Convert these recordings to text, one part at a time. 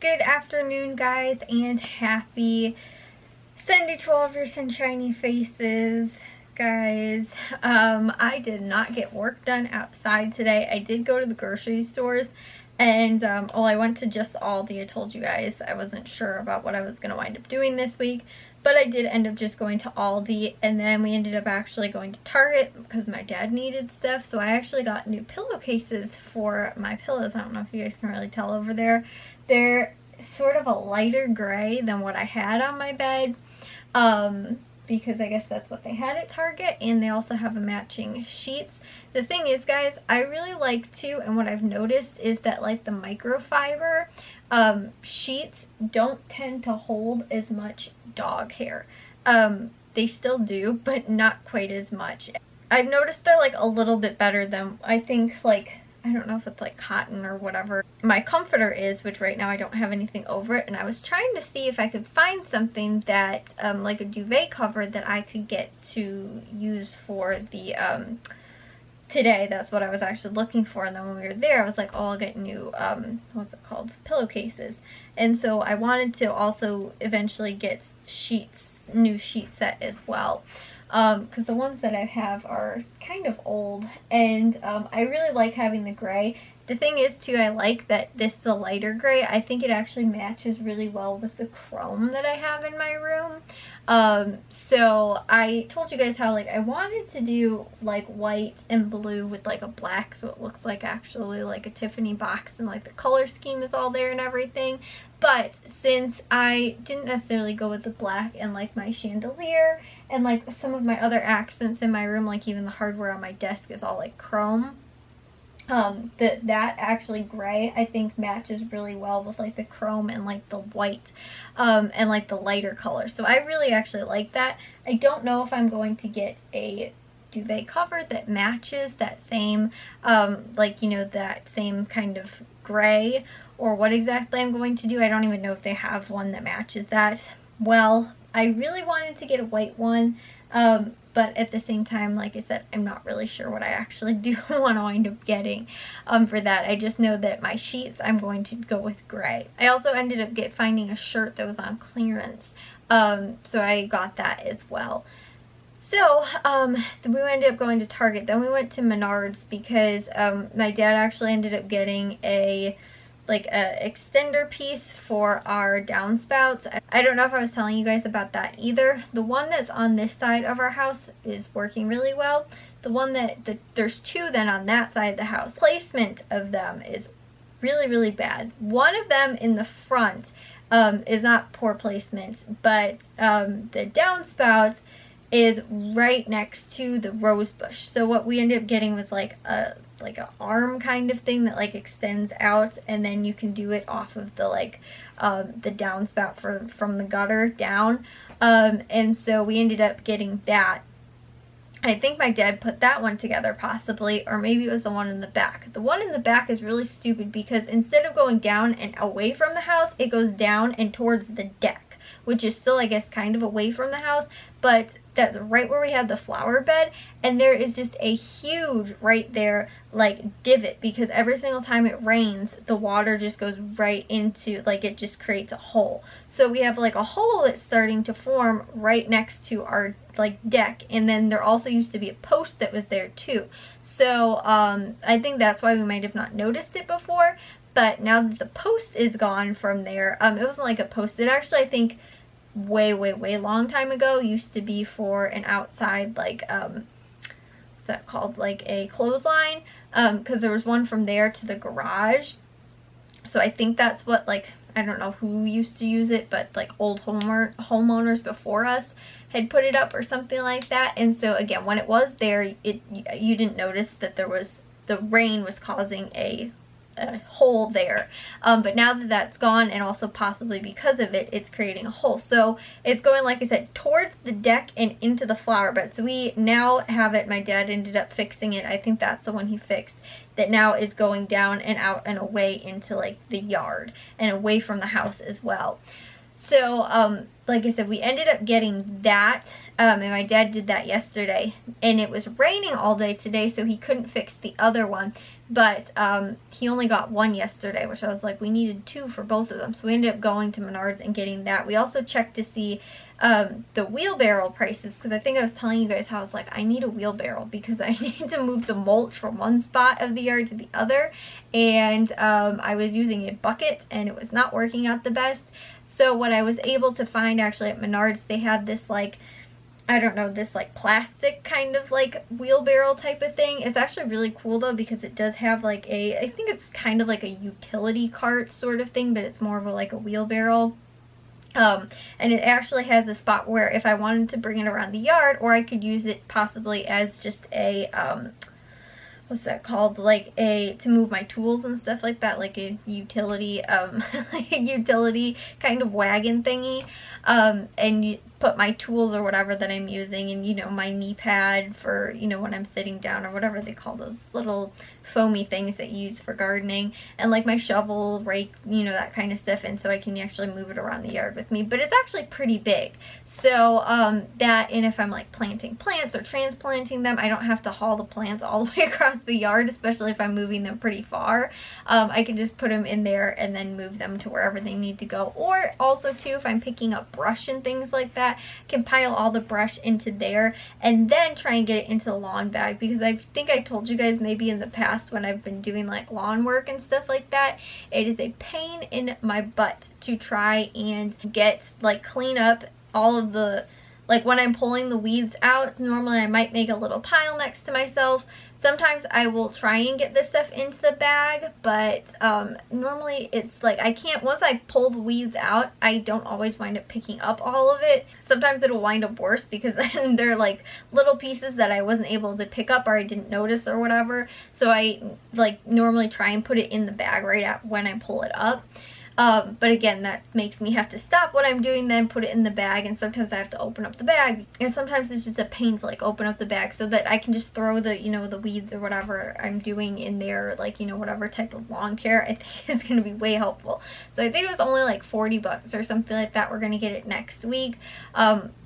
Good afternoon, guys, and happy Sunday to all of your sunshiny faces, guys. I did not get work done outside today. I did go to the grocery stores, and I went to just Aldi. I told you guys I wasn't sure about what I was going to wind up doing this week, but I did end up just going to Aldi, and then we ended up actually going to Target because my dad needed stuff. So I actually got new pillowcases for my pillows. I don't know if you guys can really tell over there. They're sort of a lighter gray than what I had on my bed, because I guess that's what they had at Target, and they also have a matching sheets. The thing is, guys, I really like to, and what I've noticed is that like the microfiber sheets don't tend to hold as much dog hair. They still do, but not quite as much. I've noticed they're like a little bit better than, I think, like, I don't know if it's like cotton or whatever my comforter is, which right now I don't have anything over it, and I was trying to see if I could find something that like a duvet cover that I could get to use for the today. That's what I was actually looking for, and then when we were there I was like, oh, I'll get new what's it called, pillowcases. And so I wanted to also eventually get new sheet set as well, because the ones that I have are kind of old, and I really like having the gray. The thing is too, I like that this is a lighter gray. I think it actually matches really well with the chrome that I have in my room. So I told you guys how like I wanted to do like white and blue with like a black, so it looks like actually like a Tiffany box, and like the color scheme is all there and everything. But since I didn't necessarily go with the black, and like my chandelier and like some of my other accents in my room, like even the hardware on my desk is all like chrome, that actually gray I think matches really well with like the chrome and like the white, and like the lighter color. So I really actually like that. I don't know if I'm going to get a duvet cover that matches that same like, you know, that same kind of gray, or what exactly I'm going to do. I don't even know if they have one that matches that well. I really wanted to get a white one, but at the same time, like I said, I'm not really sure what I actually do want to wind up getting for that. I just know that my sheets, I'm going to go with gray. I also ended up finding a shirt that was on clearance, so I got that as well. So we ended up going to Target. Then we went to Menards because my dad actually ended up getting a extender piece for our downspouts. I don't know if I was telling you guys about that either. The one that's on this side of our house is working really well. The one there's two then on that side of the house. Placement of them is really, really bad. One of them in the front is not poor placement, but the downspouts is right next to the rose bush. So what we ended up getting was like an arm kind of thing that like extends out, and then you can do it off of the like the downspout from the gutter down, and so we ended up getting that. I think my dad put that one together possibly, or maybe it was the one in the back. The one in the back is really stupid because instead of going down and away from the house, it goes down and towards the deck, which is still, I guess, kind of away from the house, but that's right where we had the flower bed, and there is just a huge right there like divot, because every single time it rains the water just goes right into, like, it just creates a hole. So we have like a hole that's starting to form right next to our like deck, and then there also used to be a post that was there too. So I think that's why we might have not noticed it before, but now that the post is gone from there, it wasn't like a post, it actually, I think, way long time ago used to be for an outside like what's that called, like a clothesline, because there was one from there to the garage. So I think that's what, like, I don't know who used to use it, but like old homeowners before us had put it up or something like that. And so again, when it was there, you didn't notice that there was, the rain was causing a hole there, but now that that's gone, and also possibly because of it, it's creating a hole. So it's going, like I said, towards the deck and into the flower bed. So we now have it, my dad ended up fixing it, I think that's the one he fixed, that now is going down and out and away into like the yard and away from the house as well. So like I said, we ended up getting that And my dad did that yesterday, and it was raining all day today, so he couldn't fix the other one. But he only got one yesterday, which I was like, we needed 2 for both of them. So we ended up going to Menards and getting that. We also checked to see the wheelbarrow prices, because I think I was telling you guys how I was like, I need a wheelbarrow because I need to move the mulch from one spot of the yard to the other. And I was using a bucket and it was not working out the best. So what I was able to find actually at Menards, they had this like, I don't know, this like plastic kind of like wheelbarrow type of thing. It's actually really cool though, because it does have like a, I think it's kind of like a utility cart sort of thing, but it's more of a, like a wheelbarrow. And it actually has a spot where if I wanted to bring it around the yard, or I could use it possibly as just a, what's that called, like a, to move my tools and stuff like that, like a utility, like a utility kind of wagon thingy, and you put my tools or whatever that I'm using, and you know, my knee pad for, you know, when I'm sitting down, or whatever they call those little foamy things that you use for gardening, and like my shovel, rake, you know, that kind of stuff, and so I can actually move it around the yard with me. But it's actually pretty big, so that, and if I'm like planting plants or transplanting them, I don't have to haul the plants all the way across the yard, especially if I'm moving them pretty far. I can just put them in there and then move them to wherever they need to go. Or also too, if I'm picking up brush and things like that, I can pile all the brush into there and then try and get it into the lawn bag, because I think I told you guys maybe in the past when I've been doing like lawn work and stuff like that, it is a pain in my butt to try and get like clean up all of the, like when I'm pulling the weeds out. Normally I might make a little pile next to myself. Sometimes I will try and get this stuff into the bag, but normally it's like I can't, once I pull the weeds out, I don't always wind up picking up all of it. Sometimes it'll wind up worse, because then they're like little pieces that I wasn't able to pick up or I didn't notice or whatever. So I like normally try and put it in the bag right at when I pull it up. But again, that makes me have to stop what I'm doing, then put it in the bag, and sometimes I have to open up the bag, and sometimes it's just a pain to like open up the bag so that I can just throw the, you know, the weeds or whatever I'm doing in there, like, you know, whatever type of lawn care. I think is going to be way helpful. So I think it was only like 40 bucks or something like that. We're going to get it next week,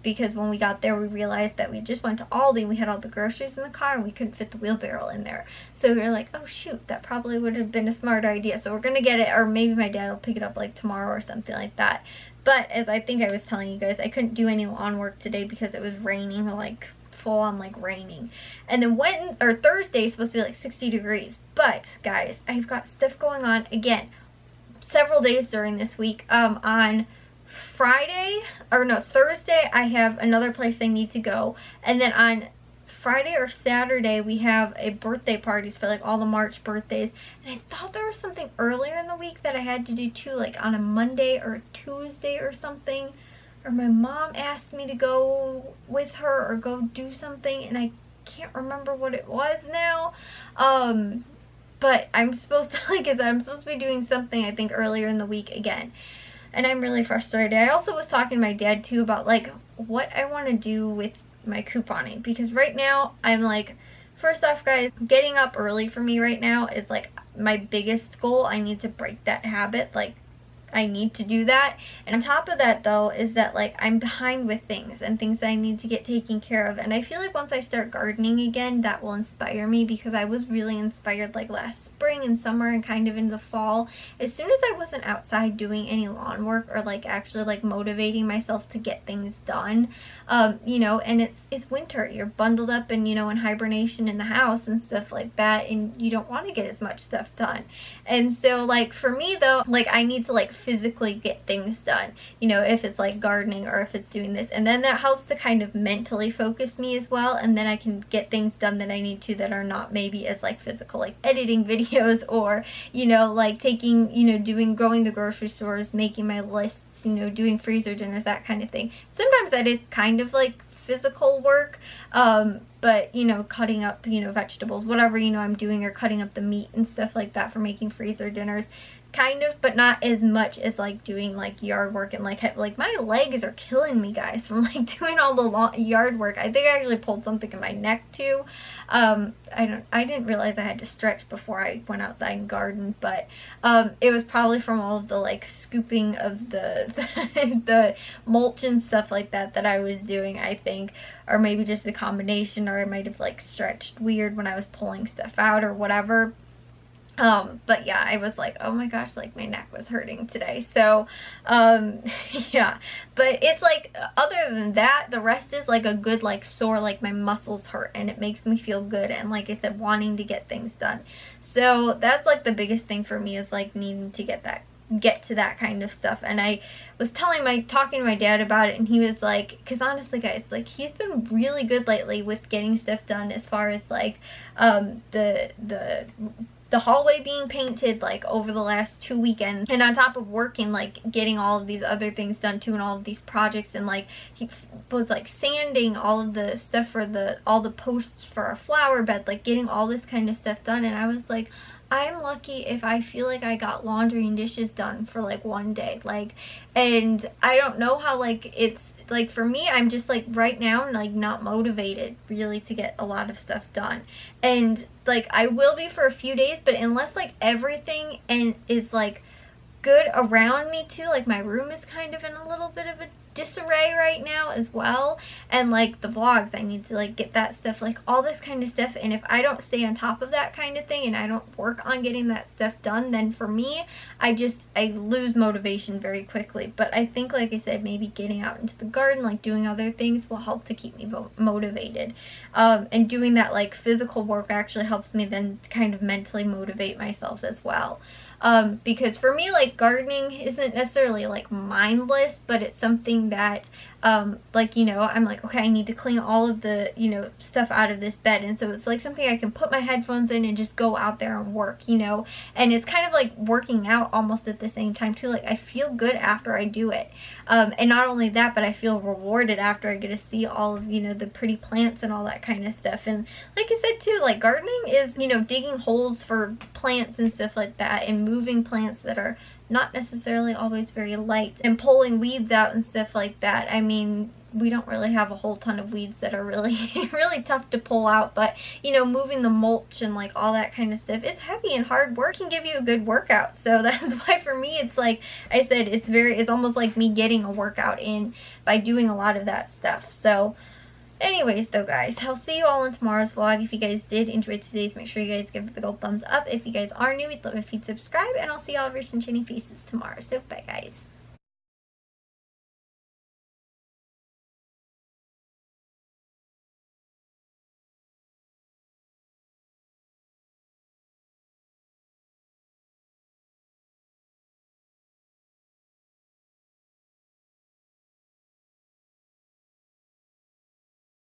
because when we got there we realized that we just went to Aldi and we had all the groceries in the car and we couldn't fit the wheelbarrow in there. So we were like, oh shoot, that probably would have been a smart idea. So we're going to get it, or maybe my dad will pick it up like tomorrow or something like that. But as I think I was telling you guys, I couldn't do any lawn work today because it was raining, like full on like raining. And then Thursday is supposed to be like 60 degrees. But guys, I've got stuff going on again several days during this week. On Thursday I have another place I need to go, and then on Friday or Saturday we have a birthday parties for like all the March birthdays, and I thought there was something earlier in the week that I had to do too, like on a Monday or a Tuesday or something, or my mom asked me to go with her or go do something, and I can't remember what it was now. But I'm supposed to, like I said, I'm supposed to be doing something I think earlier in the week again. And I'm really frustrated. I also was talking to my dad too about like what I want to do with my couponing, because right now I'm like, first off guys, getting up early for me right now is like my biggest goal. I need to break that habit. Like I need to do that. And on top of that though is that like I'm behind with things and things that I need to get taken care of, and I feel like once I start gardening again that will inspire me, because I was really inspired like last spring and summer and kind of in the fall. As soon as I wasn't outside doing any lawn work or like actually like motivating myself to get things done, you know, and it's winter, you're bundled up and, you know, in hibernation in the house and stuff like that, and you don't want to get as much stuff done. And so like for me though, like I need to like physically get things done, you know, if it's like gardening or if it's doing this, and then that helps to kind of mentally focus me as well, and then I can get things done that I need to that are not maybe as like physical, like editing videos or, you know, like taking, you know, going to the grocery stores, making my lists, you know, doing freezer dinners, that kind of thing. Sometimes that is kind of like physical work, but you know, cutting up, you know, vegetables, whatever, you know, I'm doing, or cutting up the meat and stuff like that for making freezer dinners, kind of, but not as much as like doing like yard work and like my legs are killing me, guys, from like doing all the yard work. I think I actually pulled something in my neck too. I didn't realize I had to stretch before I went outside and garden, but it was probably from all of the like scooping of the mulch and stuff like that I was doing, I think, or maybe just a combination, or I might have like stretched weird when I was pulling stuff out or whatever. But yeah, I was like, oh my gosh, like my neck was hurting today. So, yeah, but it's like, other than that, the rest is like a good, like sore, like my muscles hurt and it makes me feel good. And like I said, wanting to get things done. So that's like the biggest thing for me, is like needing to get to that kind of stuff. And I was talking to my dad about it, and he was like, because honestly, guys, like he's been really good lately with getting stuff done, as far as like the hallway being painted like over the last 2 weekends, and on top of working, like getting all of these other things done too, and all of these projects, and like he was like sanding all of the stuff for all the posts for our flower bed, like getting all this kind of stuff done. And I was like, I'm lucky if I feel like I got laundry and dishes done for like one day, like, and I don't know how, like, it's like for me, I'm just like right now like not motivated really to get a lot of stuff done. And like I will be for a few days, but unless like everything is like good around me too, like my room is kind of in a little bit of a disarray right now as well, and like the vlogs, I need to like get that stuff, like all this kind of stuff. And if I don't stay on top of that kind of thing and I don't work on getting that stuff done, then for me, I lose motivation very quickly. But I think, like I said, maybe getting out into the garden, like doing other things, will help to keep me motivated. And doing that like physical work actually helps me then kind of mentally motivate myself as well. Because for me, like gardening isn't necessarily like mindless, but it's something that like, you know, I'm like, okay, I need to clean all of the, you know, stuff out of this bed. And so it's like something I can put my headphones in and just go out there and work, you know. And it's kind of like working out almost at the same time too. Like I feel good after I do it. And not only that, but I feel rewarded after I get to see all of, you know, the pretty plants and all that kind of stuff. And like I said too, like gardening is, you know, digging holes for plants and stuff like that, and moving plants that are not necessarily always very light, and pulling weeds out and stuff like that. I mean, we don't really have a whole ton of weeds that are really really tough to pull out, but you know, moving the mulch and like all that kind of stuff, it's heavy and hard work. It can give you a good workout. So that's why for me, it's like I said, it's almost like me getting a workout in by doing a lot of that stuff. So anyways though, guys, I'll see you all in tomorrow's vlog. If you guys did enjoy today's, make sure you guys give it a big old thumbs up. If you guys are new, we'd love if you'd subscribe, and I'll see all of your sunshiny faces tomorrow. So bye, guys.